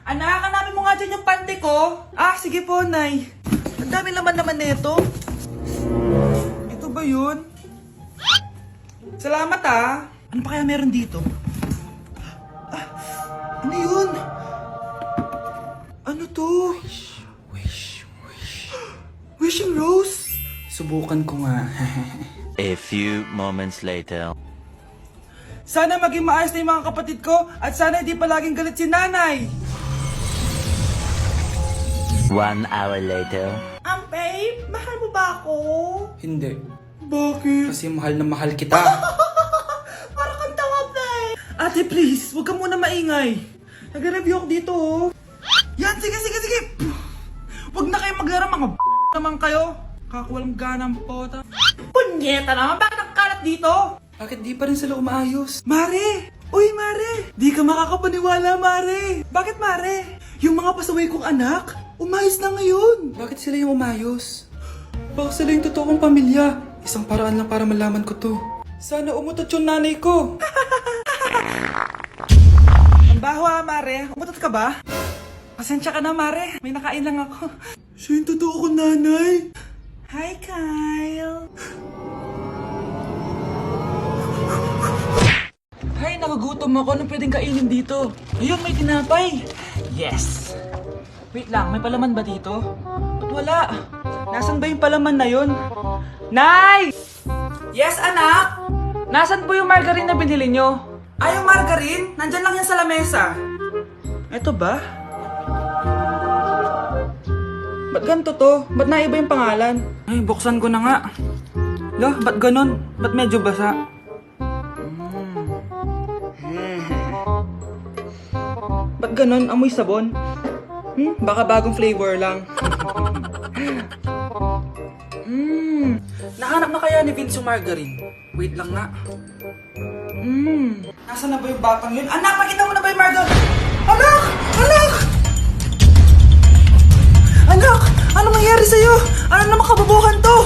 Anak, hanapin mo nga dyan yung pante ko. Ah, sige po, Nay. Ang dami naman nito. Ito ba yun? Salamat ah. Ano pa kaya meron dito? Ah, ano yun? Ano to? Wishing Rose? Subukan ko nga. A few moments later. Sana maging maayos na yung mga kapatid ko at sana hindi palaging galit si nanay. 1 hour later. Babe, mahal mo ba ako? Hindi. Bakit? Kasi mahal na mahal kita. Para kang tawa, babe. Ate, please, huwag ka muna maingay. Nag-review ako dito, oh. Yan, sige. Huwag na kayo maglaro, mga naman kayo. Kakawalang ganang pota. Punyeta naman, bakit nagkalat dito? Bakit di pa rin sila umaayos? Mare! Uy, Mare! Di ka makakapaniwala, Mare! Bakit, Mare? Yung mga pasaway kong anak, umayos na ngayon. Bakit sila yung umayos? Baka sila yung totoong pamilya. Isang paraan lang para malaman ko to. Sana umutot yung nanay ko. Ang baho, Mare. Umutot ka ba? Pasensya ka na, Mare. May nakain lang ako. Siya yung totoo kong nanay. Hi, Kyle. Hay, nakagutom ako. Anong pwedeng kainin dito? Ayun, may tinapay. Yes. Wait lang, may palaman ba dito? Ba't wala? Nasaan ba yung palaman na yun? Nay! Yes, anak? Nasaan po yung margarine na binili nyo? Ay, yung margarine? Nandyan lang yan sa lamesa. Eto ba? Ba't ganito to? Ba't naiba yung pangalan? Ay, buksan ko na nga. Lo, ba't ganon? Ba't medyo basa? Ba't ganon? Amoy sabon? Baka bagong flavor lang. Nahanap na kaya ni Vince yung margarine? Wait lang nga. Nasaan na ba yung batang yun? Anak, nakita mo na ba yung margarine? Anak! Anak! Anak! Ano nangyari sa'yo? Ano naman kababuhan to?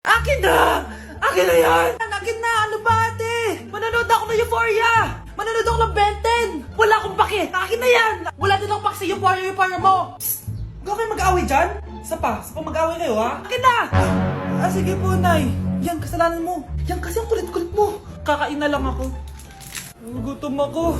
Akin na! Akin na yan! Akin na! Ano ba, ate? Manonood ako ng Euphoria! Manonood ako ng Ben 10! Wala akong pake! Akin na yan! Wala din akong pake sa Euphoria mo! Psst! Huwag kayo mag-away dyan? Isa pa mag-away kayo, ha? Akin na! Ah, sige po, Nay. Yan, kasalanan mo. Yan kasi ang kulit-kulit mo. Kakain na lang ako. Gutom ako.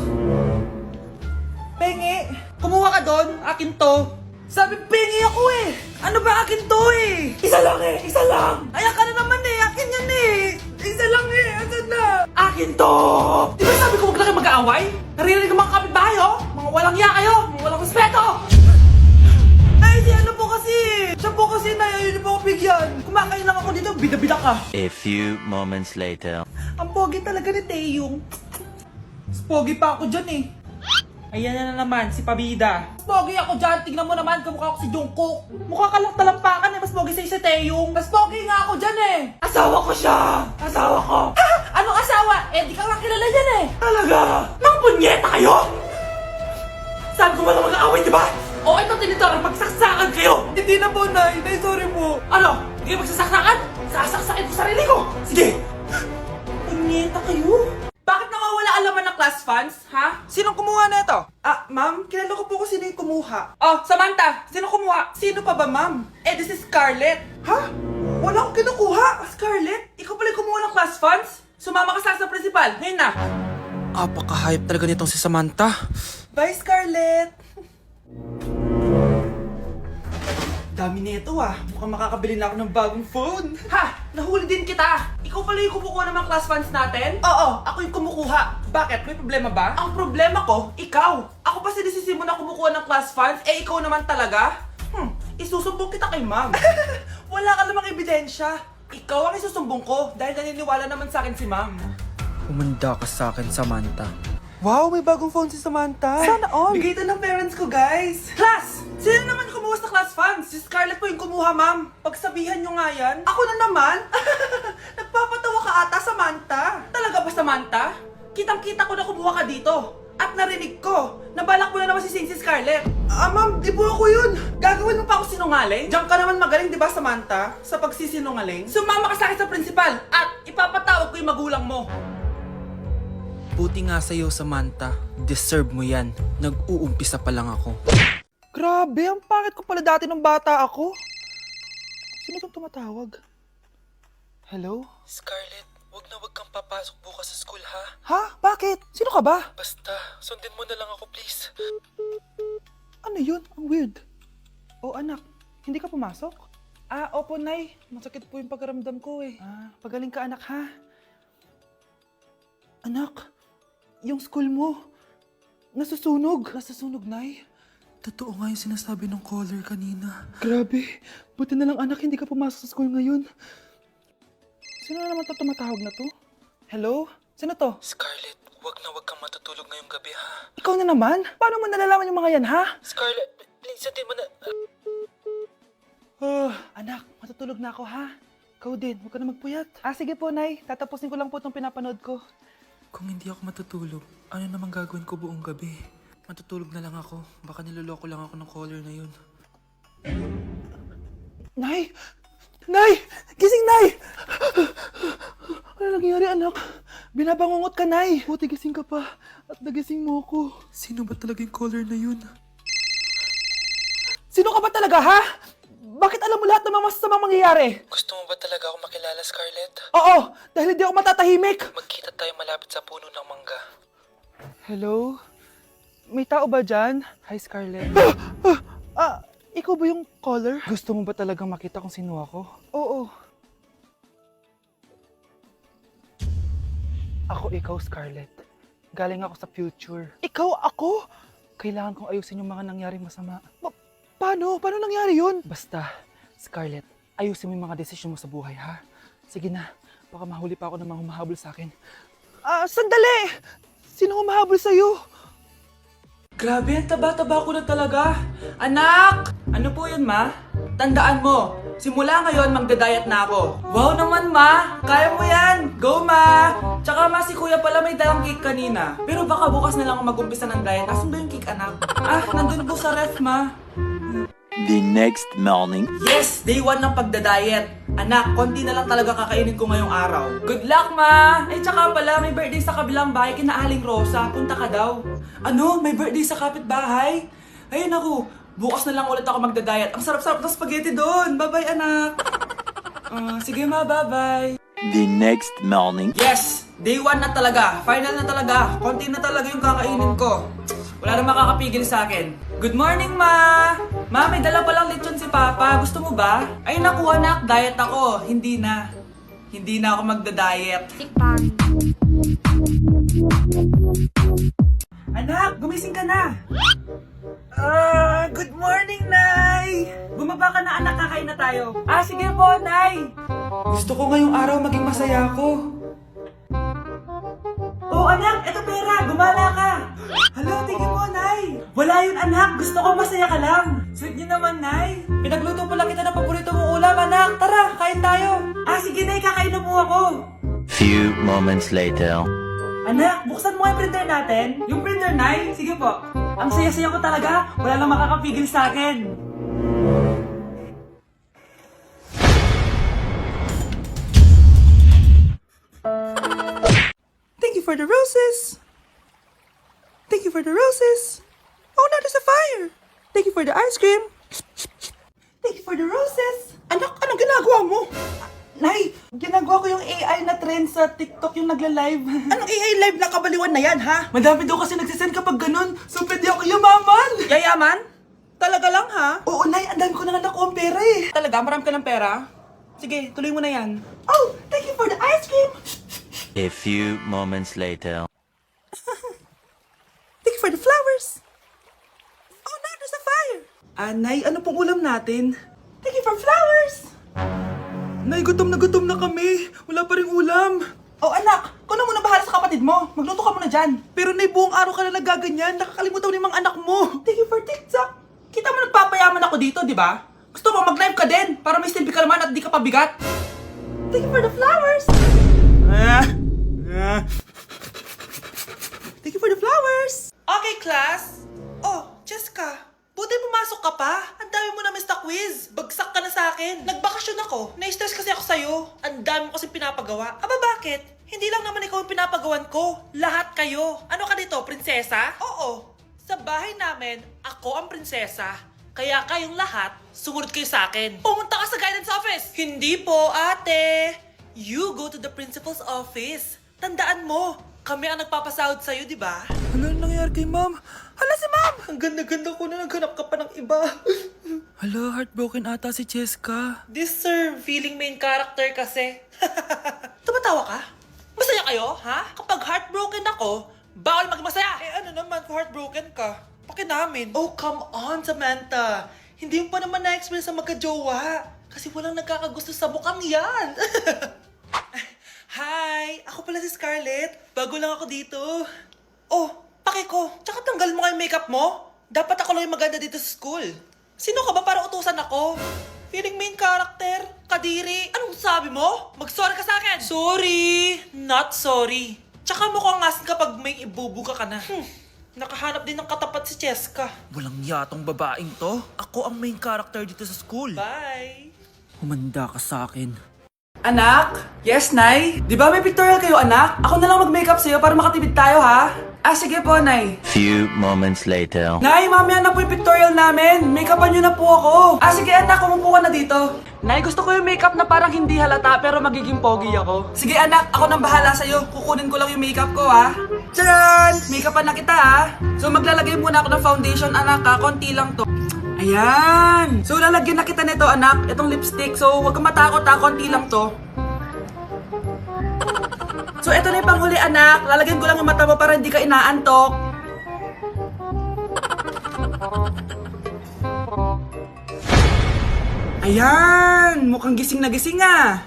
Pengi! Kumuha ka doon! Akin to! Sabi, pengi ako eh! Ano ba akin to eh? Isa lang eh! Isa lang! Ayan ka na naman eh! Akin yan eh! Isa lang eh! Asan na? Akin to! Di ba sabi ko huwag lang kayo mag-aaway? Naririnig ang mga kapitbahay oh! Mga walang iya kayo! Mga walang respeto! Ay, di ano po kasi! Siya po kasi na ayaw niyo po ako bigyan! Kumakain lang ako dito, bida-bida ka! A few moments later. Ang pogi talaga ni Taeyong. Mas pogi pa ako dyan eh. Ayan na naman, si Pabida. Mas pogi ako dyan, tignan mo naman, kamukha ako si Jungkook. Mukha ka lang talampakan eh, mas pogi sa'yo si Taeyong. Mas pogi nga ako dyan eh. Asawa ko siya! Asawa ko! Ha? Anong asawa? Eh, di ka nga kilala yan eh. Talaga? Mga punyeta kayo? Sabi ko wala mag-aaway, di ba? O ito tinitorong, magsaksakan kayo! Hindi na po, Nay. Nay, sorry po. Ano? Hindi kayo magsasaksakan? Sasaksakin ko sarili ko! Sige! Punyeta kayo? Bakit nawawala ang laman ng class funds, ha? Sinong kumuha na ito? Ah, ma'am, kilala ko po kung sino yung kumuha. Oh, Samantha, sino kumuha? Sino pa ba, ma'am? Eh, this is Scarlett. Ha? Wala akong kinukuha. Scarlett? Ikaw pala yung kumuha ng class funds? Sumama ka sa principal. Ngayon na. Apaka-hype talaga nitong si Samantha. Bye, Scarlett. Dami nito ah. Mukhang makakabili na ako ng bagong phone. Ha! Nahuli din kita! Ikaw pala yung kumukuha ng mga class funds natin? Oo, ako yung kumukuha. Bakit? May problema ba? Ang problema ko, ikaw. Ako pa sinisisi mo na kumukuha ng class funds, eh ikaw naman talaga? Isusumbong kita kay ma'am. Wala ka namang ebidensya. Ikaw ang isusumbong ko dahil naniniwala naman sa akin si ma'am. Humanda ka sa akin, Samantha. Wow, may bagong phone si Samantha. Sana all! Bigay ito ng parents ko, guys! Class! Sino naman kumuha sa class funds? Si Scarlett po yung kumuha, ma'am. Pagsabihan nyo nga yan. Ako na naman? Nagpapatawa ka ata, Samantha. Talaga ba, Samantha? Kitang-kita ko na kumuha ka dito. At narinig ko, nabalak mo na naman si Scarlett. Ah, ma'am, di po ako yun. Gagawin mo pa ako sinungaling? Diyan ka naman magaling, di ba, Samantha? Sa pagsisinungaling? Sumama ka sa akin sa principal at ipapatawag ko yung magulang mo. Buti nga sa'yo, Samantha. Deserve mo yan. Nag-uumpisa pa lang ako. Grabe, ang pangit ko pala dati nung bata ako. Sino itong tumatawag? Hello? Scarlett, wag na wag kang papasok bukas sa school, ha? Ha? Bakit? Sino ka ba? Basta, sundin mo na lang ako, please. Ano yun? Ang weird. Oh anak, hindi ka pumasok? Ah, opo nay. Masakit po yung pagkaramdam ko eh. Ah, pagaling ka anak ha. Anak, yung school mo, nasusunog. Nasusunog nay? Totoo nga yung sinasabi ng caller kanina. Grabe, buti na lang anak hindi ka pumasok sa school ngayon. Sino na naman tumatawag na to? Hello? Sino to? Scarlett, wag na wag kang matutulog ngayong gabi, ha? Ikaw na naman? Paano mo nalalaman yung mga yan ha? Scarlett, please, sundin mo na... Anak, matutulog na ako ha. Ikaw din, huwag ka na magpuyat. Ah, sige po, Nay. Tatapusin ko lang po itong pinapanood ko. Kung hindi ako matutulog, ano namang gagawin ko buong gabi? Matutulog na lang ako. Baka niloloko lang ako ng caller na yun. Nay! Nay! Gising, Nay! Ano nangyari, anak? Binabangungot ka, Nay. Buti gising ka pa. At nagising mo ako. Sino ba talaga yung caller na yun? Sino ka ba talaga, ha? Bakit alam mo lahat ng mga masasamang mangyayari? Gusto mo ba talaga ako makilala, Scarlett? Oo, dahil hindi ako matatahimik. Magkita tayo malapit sa puno ng mangga. Hello? May tao ba dyan? Hi, Scarlett. Ikaw ba yung caller? Gusto mo ba talagang makita kung sino ako? Oo. Ako ikaw, Scarlett. Galing ako sa future. Ikaw ako? Kailangan kong ayusin yung mga nangyaring masama. Paano? Paano nangyari yun? Basta, Scarlett, ayusin mo yung mga desisyon mo sa buhay, ha? Sige na, baka mahuli pa ako ng mga humahabol sa akin. Sandali! Sino humahabol sa'yo? Grabe, ang taba-taba ko na talaga. Anak! Ano po yun, ma? Tandaan mo, simula ngayon magda-diet na ako. Wow naman, ma! Kaya mo yan! Go, ma! Tsaka ma, si kuya pala may dalang cake kanina. Pero baka bukas na lang ako mag-umpisa ng diet. Asan ba yung cake, anak? Nandun po sa ref, ma. The next morning. Yes! Day 1 ng pagda-diet. Anak, konti na lang talaga kakainin ko ngayong araw. Good luck, ma! Ay, tsaka pala, may birthday sa kabilang bahay kina Aling Rosa. Punta ka daw. Ano? May birthday sa kapitbahay? Ayun ako, bukas na lang ulit ako magda-diet. Ang sarap-sarap ng spaghetti doon. Bye-bye, anak. Sige, ma, bye-bye. The next morning. Yes! Day 1 na talaga. Final na talaga. Konti na talaga yung kakainin ko. Wala na makakapigil sa akin. Good morning, ma! Ma, may dala palang lechon si Papa. Gusto mo ba? Ay, naku, anak. Diet ako. Hindi na. Hindi na ako magda-diet. Anak, gumising ka na. Good morning, Nay! Bumaba ka na, anak. Kakain na tayo. Sige po, Nay. Gusto ko ngayong araw maging masaya ako. Oh, anak, eto pera. Gumala ka. Hala, tingin mo, Nay. Wala yun, anak. Gusto ko masaya ka lang. Sweet niyo naman, Nay. Pinagluto pala kita ng paborito mong ulam, anak. Tara, kain tayo. Sige, Nay. Kakain na po ako. Few moments later. Anak, buksan mo yung printer natin. Yung printer, Nay. Sige po. Ang saya-saya ko talaga. Wala lang makakapigil sa akin. Thank you for the roses. Thank you for the roses. Oh, now there's a fire. Thank you for the ice cream. Thank you for the roses. Anak, anong ginagawa mo? Nay, ginagawa ko yung AI na trend sa TikTok yung nagla-live. Anong AI live na kabaliwan na yan, ha? Madami daw kasi nagsisend kapag ganun. So, pwede ako yumaman. Yayaman? Talaga lang, ha? Oo, Nay. Ang dami ko na nakuha ang pera, eh. Talaga? Marami ka ng pera? Sige, tuloy mo na yan. Oh, thank you for the ice cream. A few moments later. Thank you for the flowers. Oh, now there's a fire. Nay, ano pong ulam natin? Thank you for flowers. Nay, gutom na kami. Wala pa rin ulam. Oh, anak, kung na muna bahala sa kapatid mo. Magluto ka muna dyan. Pero Nay, buong araw ka na nagaganyan. Nakakalimutan mo yung mga anak mo. Thank you for TikTok. Kita mo nagpapayaman ako dito, di ba? Gusto mo mag-live ka din para may silbi ka naman at di ka pabigat. Thank you for the flowers. Thank you for the flowers. Okay, class. Oh, Jessica. Buti pumasok ka pa. Ang dami mo na miss na quiz. Bagsak ka na sa akin. Nagbakasyon ako. Na-stress kasi ako sa'yo. Ang dami mo kasi pinapagawa. Aba, bakit? Hindi lang naman ikaw ang pinapagawan ko. Lahat kayo. Ano ka dito, prinsesa? Oo. Sa bahay namin, ako ang prinsesa. Kaya kayong lahat, sumunod kayo sa akin. Pumunta ka sa guidance office! Hindi po, ate. You go to the principal's office. Tandaan mo, kami ang nagpapasahod sa'yo, di ba? Ano nangyayari kay ma'am? Hala si ma'am! Ang ganda-ganda ko na naghanap ka pa ng iba. Hala, heartbroken ata si Cheska. This sir, feeling main character kasi. Tumatawa ka? Masaya kayo, ha? Kapag heartbroken ako, bawal maging masaya. Eh ano naman kung heartbroken ka? Pakinamin. Oh, come on, Samantha. Hindi mo pa naman na-experience sa magka-jowa. Kasi walang nagkakagusto sa bukang yan. Hi! Ako pala si Scarlett. Bago lang ako dito. Oh, pake ko. Tsaka tanggal mo yung makeup mo. Dapat ako lang yung maganda dito sa school. Sino ka ba para utusan ako? Feeling main character? Kadiri? Anong sabi mo? Mag-sorry ka sa akin! Sorry! Not sorry. Tsaka mukhang asin kapag may ibubuga ka na. Nakahanap din ng katapat si Cheska. Walang yatong babaeng to. Ako ang main character dito sa school. Bye! Humanda ka sa akin. Anak? Yes, Nay? Di ba may pictorial kayo, anak? Ako na lang mag-makeup sa'yo para makatipid tayo, ha? Ah, sige po, Nay. Few moments later. Nay, mamaya na po yung pictorial namin. Make-upan nyo na po ako. Ah, sige anak, umupo ka na dito. Nay, gusto ko yung makeup na parang hindi halata pero magiging pogi ako. Sige anak, ako nang bahala sa'yo. Kukunin ko lang yung makeup ko, ha? Tcharan! Make-upan na kita, ha? So maglalagay muna ako ng foundation, anak, ha? Konti lang to. Ayan! So lalagyan na kita nito, anak. Itong lipstick. So huwag kang matakot, ha? Konti lang to. So eto na yung panghuli, anak. Lalagyan ko lang yung mata mo para hindi ka inaantok. Ayan! Mukhang gising na gising, ah.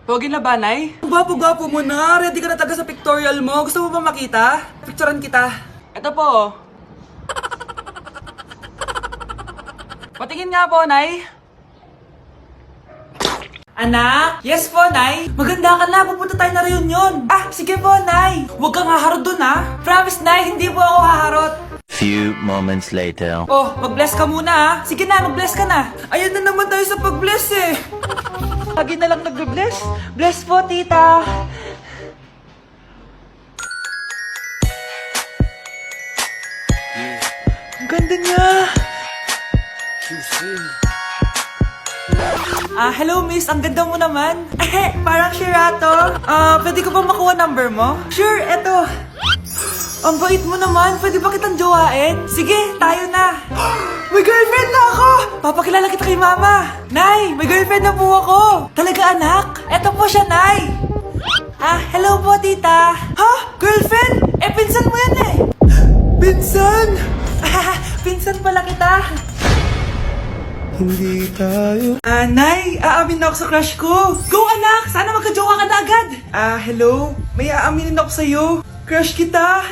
Pogi na ba, Nay? Gwapo-gwapo mo na. Ready ka na talaga sa pictorial mo. Gusto mo ba makita? Picturean kita. Eto po. Patingin nga po, Nay. Anak? Yes po, Nay. Maganda ka na. Pupunta tayo na reunion. Ah, sige po, Nay. Huwag kang haharot dun, ha? Promise, Nay. Hindi po ako haharot. Few moments later. Oh, mag-bless ka muna, ha? Sige na, mag-bless ka na. Ayan na naman tayo sa pag-bless, eh. Lagi na lang nagbe-bless. Bless po, tita. Ang ganda niya. Hello miss, ang ganda mo naman. Parang Shirato. Pwede ko ba makuha number mo? Sure, eto. Ang bait mo naman, pwede ba kitang jowain? Sige, tayo na. May girlfriend na ako! Papakilala kita kay mama. Nay, may girlfriend na po ako. Talaga anak? Eto po siya, Nay. Hello po tita. Ha? Girlfriend? Eh, pinsan mo yan eh. Pinsan? Pinsan pala kita. Hindi tayo. Nay, aamin na ako sa crush ko. Go anak! Sana magka-jowa ka na agad. Hello? May aaminin ako sa'yo. Crush kita.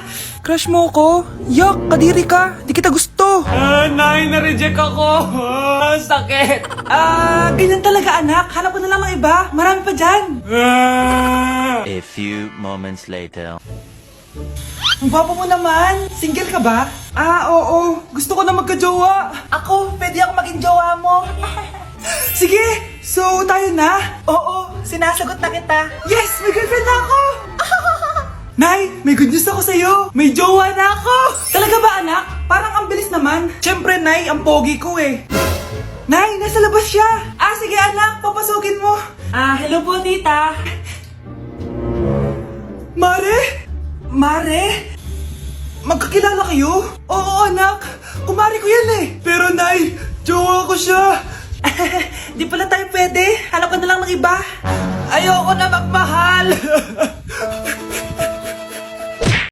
Crush mo ko? Yak, kadiri ka. Di kita gusto. Nay, na-reject ako. Sakit. Ganyan talaga anak. Hanap ko na lang ng iba. Marami pa dyan. A few moments later. Ang gwapo mo naman. Single ka ba? Oo. Gusto ko na magka-jowa. Ako, pwede ako maging jowa mo. Sige, so tayo na? Oo, sinasagot na kita. Yes, may girlfriend na ako. Nay, may good news ako sa'yo. May jowa na ako. Talaga ba anak? Parang ang bilis naman. Siyempre, Nay, ang pogi ko eh. Nay, nasa labas siya. Sige anak, papasukin mo. Hello po tita. Mare? Mare? Magkakilala kayo? Oo anak, kumari ko yan eh. Pero Nay, jowa ko siya. Di pala tayo pwede. Hanap ka na lang ng iba. Ayoko na magmahal.